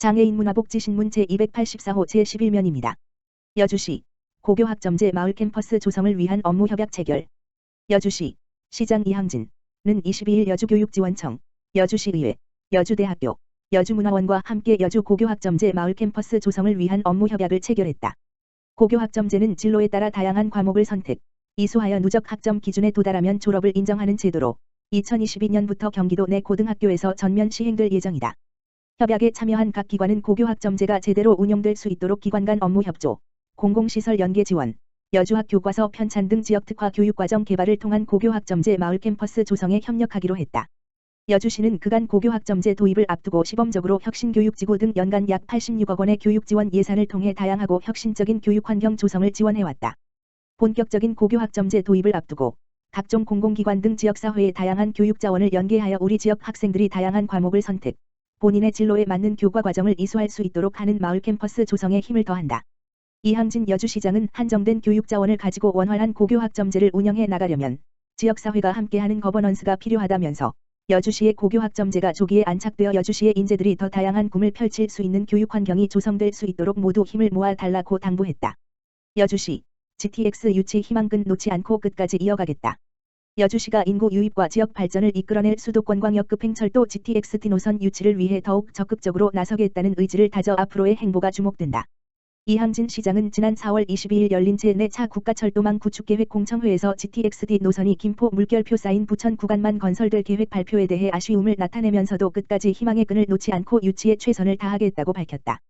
장애인 문화복지신문 제284호 제11면입니다. 여주시 고교학점제 마을 캠퍼스 조성을 위한 업무협약 체결. 여주시 시장 이항진는 22일 여주교육지원청, 여주시의회, 여주대학교, 여주문화원과 함께 여주 고교학점제 마을 캠퍼스 조성을 위한 업무협약을 체결했다. 고교학점제는 진로에 따라 다양한 과목을 선택, 이수하여 누적 학점 기준에 도달하면 졸업을 인정하는 제도로 2022년부터 경기도 내 고등학교에서 전면 시행될 예정이다. 협약에 참여한 각 기관은 고교학점제가 제대로 운영될 수 있도록 기관 간 업무 협조, 공공시설 연계 지원, 여주학 교과서 편찬 등 지역특화 교육과정 개발을 통한 고교학점제 마을 캠퍼스 조성에 협력하기로 했다. 여주시는 그간 고교학점제 도입을 앞두고 시범적으로 혁신교육지구 등 연간 약 86억 원의 교육지원 예산을 통해 다양하고 혁신적인 교육환경 조성을 지원해왔다. 본격적인 고교학점제 도입을 앞두고 각종 공공기관 등 지역사회의 다양한 교육자원을 연계하여 우리 지역 학생들이 다양한 과목을 선택, 본인의 진로에 맞는 교과 과정을 이수할 수 있도록 하는 마을 캠퍼스 조성에 힘을 더한다. 이항진 여주시장은 한정된 교육자원을 가지고 원활한 고교학점제를 운영해 나가려면 지역사회가 함께하는 거버넌스가 필요하다면서 여주시의 고교학점제가 조기에 안착되어 여주시의 인재들이 더 다양한 꿈을 펼칠 수 있는 교육환경이 조성될 수 있도록 모두 힘을 모아 달라고 당부했다. 여주시 GTX 유치 희망끈 놓지 않고 끝까지 이어가겠다. 여주시가 인구 유입과 지역 발전을 이끌어낼 수도권 광역급 행철도 GTX-T 노선 유치를 위해 더욱 적극적으로 나서겠다는 의지를 다져 앞으로의 행보가 주목된다. 이항진 시장은 지난 4월 22일 열린 제4차 국가철도망 구축계획 공청회에서 GTX-T 노선이 김포 물결표 쌓인 부천 구간만 건설될 계획 발표에 대해 아쉬움을 나타내면서도 끝까지 희망의 끈을 놓지 않고 유치에 최선을 다하겠다고 밝혔다.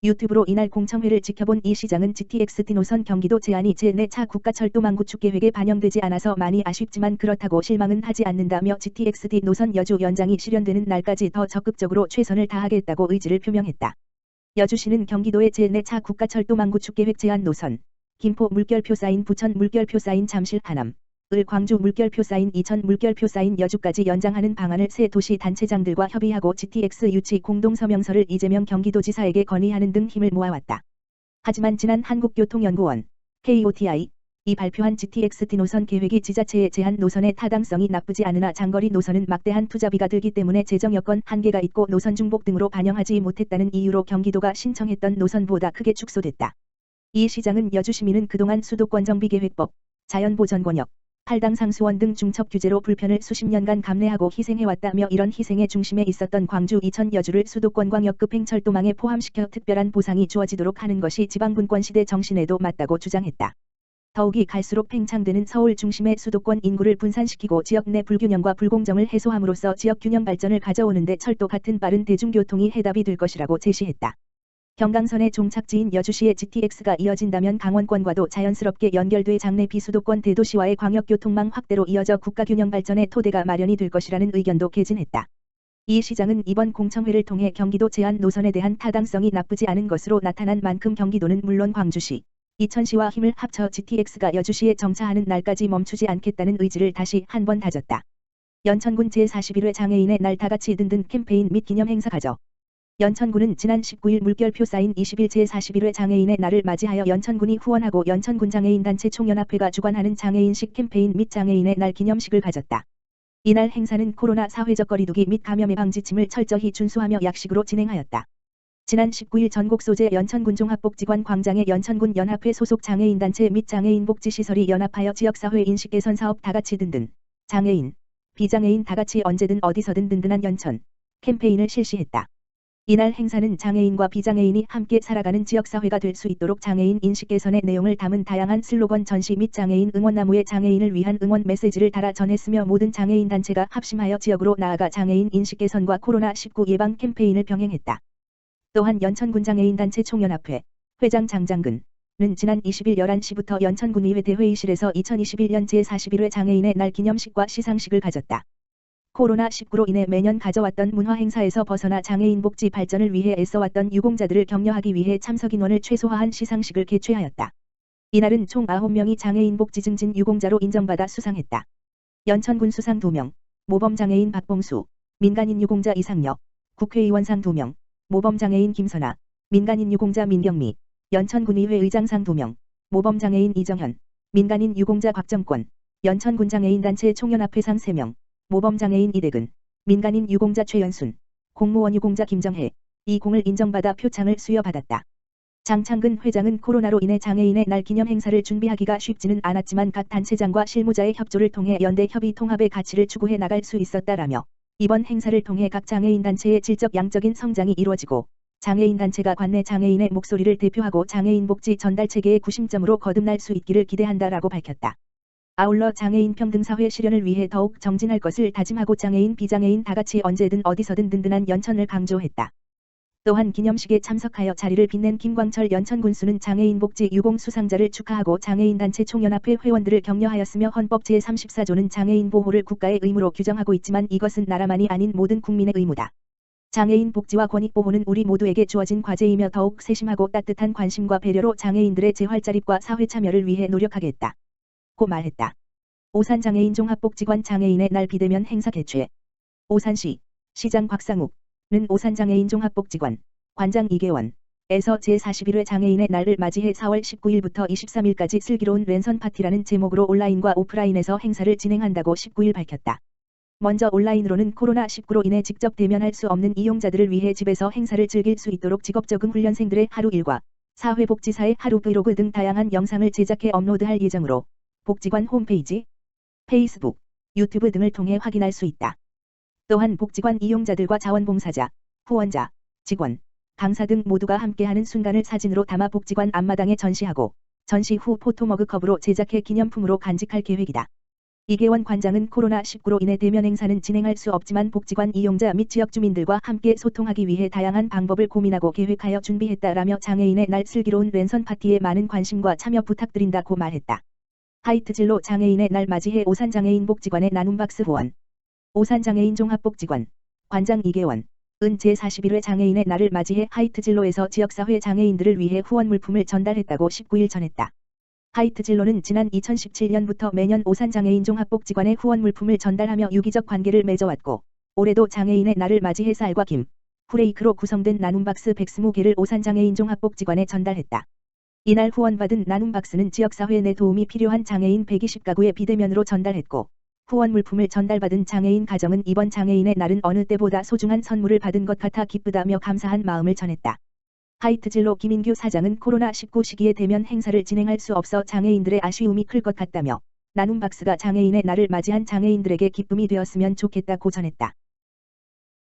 유튜브로 이날 공청회를 지켜본 이 시장은 GTX-T 노선 경기도 제안이 제4차 국가철도망 구축계획에 반영되지 않아서 많이 아쉽지만 그렇다고 실망은 하지 않는다며 GTX-T 노선 여주 연장이 실현되는 날까지 더 적극적으로 최선을 다하겠다고 의지를 표명했다. 여주시는 경기도의 제4차 국가철도망 구축계획 제안 노선, 김포 물결표 쌓인 부천 물결표 쌓인 잠실 하남, 을 광주 물결표 쌓인 이천 물결표 쌓인 여주까지 연장하는 방안을 세 도시 단체장들과 협의하고 GTX 유치 공동서명서를 이재명 경기도지사에게 건의하는 등 힘을 모아왔다. 하지만 지난 한국교통연구원 KOTI 이 발표한 GTX-T 노선 계획이 지자체의 제한 노선의 타당성이 나쁘지 않으나 장거리 노선은 막대한 투자비가 들기 때문에 재정 여건 한계가 있고 노선 중복 등으로 반영하지 못했다는 이유로 경기도가 신청했던 노선보다 크게 축소됐다. 이 시장은 여주시민은 그동안 수도권 정비계획법, 자연보전권역, 팔당 상수원 등 중첩 규제로 불편을 수십 년간 감내하고 희생해왔다며 이런 희생의 중심에 있었던 광주 이천 여주를 수도권 광역급 행철도망에 포함시켜 특별한 보상이 주어지도록 하는 것이 지방분권시대 정신에도 맞다고 주장했다. 더욱이 갈수록 팽창되는 서울 중심의 수도권 인구를 분산시키고 지역 내 불균형과 불공정을 해소함으로써 지역 균형 발전을 가져오는데 철도 같은 빠른 대중교통이 해답이 될 것이라고 제시했다. 경강선의 종착지인 여주시의 GTX가 이어진다면 강원권과도 자연스럽게 연결돼 장내 비수도권 대도시와의 광역교통망 확대로 이어져 국가균형 발전의 토대가 마련이 될 것이라는 의견도 개진했다. 이 시장은 이번 공청회를 통해 경기도 제안 노선에 대한 타당성이 나쁘지 않은 것으로 나타난 만큼 경기도는 물론 광주시, 이천시와 힘을 합쳐 GTX가 여주시에 정차하는 날까지 멈추지 않겠다는 의지를 다시 한번 다졌다. 연천군 제41회 장애인의 날 다같이 든든 캠페인 및 기념행사 가져. 연천군은 지난 19일 물결표 쌓인 20일 제41회 장애인의 날을 맞이하여 연천군이 후원하고 연천군 장애인단체 총연합회가 주관하는 장애인식 캠페인 및 장애인의 날 기념식을 가졌다. 이날 행사는 코로나 사회적 거리두기 및 감염 예방 지침을 철저히 준수하며 약식으로 진행하였다. 지난 19일 전국 소재 연천군 종합복지관 광장에 연천군 연합회 소속 장애인단체 및 장애인복지시설이 연합하여 지역사회 인식 개선 사업 다같이 든든, 장애인, 비장애인 다같이 언제든 어디서든 든든한 연천 캠페인을 실시했다. 이날 행사는 장애인과 비장애인이 함께 살아가는 지역사회가 될 수 있도록 장애인 인식 개선의 내용을 담은 다양한 슬로건 전시 및 장애인 응원나무에 장애인을 위한 응원 메시지를 달아 전했으며 모든 장애인 단체가 합심하여 지역으로 나아가 장애인 인식 개선과 코로나19 예방 캠페인을 병행했다. 또한 연천군 장애인단체 총연합회 회장 장장근은 지난 20일 11시부터 연천군의회 대회의실에서 2021년 제41회 장애인의 날 기념식과 시상식을 가졌다. 코로나19로 인해 매년 가져왔던 문화행사에서 벗어나 장애인 복지 발전을 위해 애써왔던 유공자들을 격려하기 위해 참석 인원을 최소화한 시상식을 개최하였다. 이날은 총 9명이 장애인 복지 증진 유공자로 인정받아 수상했다. 연천군 수상 2명, 모범장애인 박봉수, 민간인 유공자 이상혁, 국회의원상 2명, 모범장애인 김선아, 민간인 유공자 민경미, 연천군의회 의장상 2명, 모범장애인 이정현, 민간인 유공자 곽정권, 연천군 장애인단체 총연합회상 3명, 모범장애인 이대근, 민간인 유공자 최연순, 공무원 유공자 김정혜, 이 공을 인정받아 표창을 수여받았다. 장창근 회장은 코로나로 인해 장애인의 날 기념 행사를 준비하기가 쉽지는 않았지만 각 단체장과 실무자의 협조를 통해 연대 협의 통합의 가치를 추구해 나갈 수 있었다라며 이번 행사를 통해 각 장애인 단체의 질적 양적인 성장이 이루어지고 장애인 단체가 관내 장애인의 목소리를 대표하고 장애인 복지 전달 체계의 구심점으로 거듭날 수 있기를 기대한다라고 밝혔다. 아울러 장애인 평등사회 실현을 위해 더욱 정진할 것을 다짐하고 장애인 비장애인 다같이 언제든 어디서든 든든한 연천을 강조했다. 또한 기념식에 참석하여 자리를 빛낸 김광철 연천 군수는 장애인 복지 유공 수상자를 축하하고 장애인 단체 총연합회 회원들을 격려하였으며 헌법 제34조는 장애인 보호를 국가의 의무로 규정하고 있지만 이것은 나라만이 아닌 모든 국민의 의무다. 장애인 복지와 권익 보호는 우리 모두에게 주어진 과제이며 더욱 세심하고 따뜻한 관심과 배려로 장애인들의 재활자립과 사회 참여를 위해 노력하겠다. 고 말했다. 오산장애인 종합복지관 장애인의 날 비대면 행사 개최. 오산시 시장 곽상욱는 오산장애인 종합복지관 관장 이계원에서 제41회 장애인의 날을 맞이해 4월 19일부터 23일까지 슬기로운 랜선 파티라는 제목으로 온라인과 오프라인에서 행사를 진행한다고 19일 밝혔다. 먼저 온라인으로는 코로나19로 인해 직접 대면할 수 없는 이용자들을 위해 집에서 행사를 즐길 수 있도록 직업적응 훈련생들의 하루 일과 사회복지사의 하루 브이로그 등 다양한 영상을 제작해 업로드할 예정으로 복지관 홈페이지, 페이스북, 유튜브 등을 통해 확인할 수 있다. 또한 복지관 이용자들과 자원봉사자, 후원자, 직원, 강사 등 모두가 함께하는 순간을 사진으로 담아 복지관 앞마당에 전시하고 전시 후 포토머그컵으로 제작해 기념품으로 간직할 계획이다. 이계원 관장은 코로나19로 인해 대면 행사는 진행할 수 없지만 복지관 이용자 및 지역 주민들과 함께 소통하기 위해 다양한 방법을 고민하고 계획하여 준비했다라며 장애인의 날 슬기로운 랜선 파티에 많은 관심과 참여 부탁드린다고 말했다. 하이트진로 장애인의 날 맞이해 오산장애인 복지관의 나눔박스 후원. 오산장애인 종합복지관 관장 이계원 은 제41회 장애인의 날을 맞이해 하이트진로에서 지역사회 장애인들을 위해 후원 물품을 전달했다고 19일 전했다. 하이트진로는 지난 2017년부터 매년 오산장애인 종합복지관에 후원 물품을 전달하며 유기적 관계를 맺어왔고 올해도 장애인의 날을 맞이해 쌀과 김, 후레이크로 구성된 나눔박스 120개를 오산장애인 종합복지관에 전달했다. 이날 후원받은 나눔박스는 지역사회 내 도움이 필요한 장애인 120가구에 비대면으로 전달했고 후원 물품을 전달받은 장애인 가정은 이번 장애인의 날은 어느 때보다 소중한 선물을 받은 것 같아 기쁘다며 감사한 마음을 전했다. 하이트진로 김인규 사장은 코로나19 시기에 대면 행사를 진행할 수 없어 장애인들의 아쉬움이 클 것 같다며 나눔박스가 장애인의 날을 맞이한 장애인들에게 기쁨이 되었으면 좋겠다고 전했다.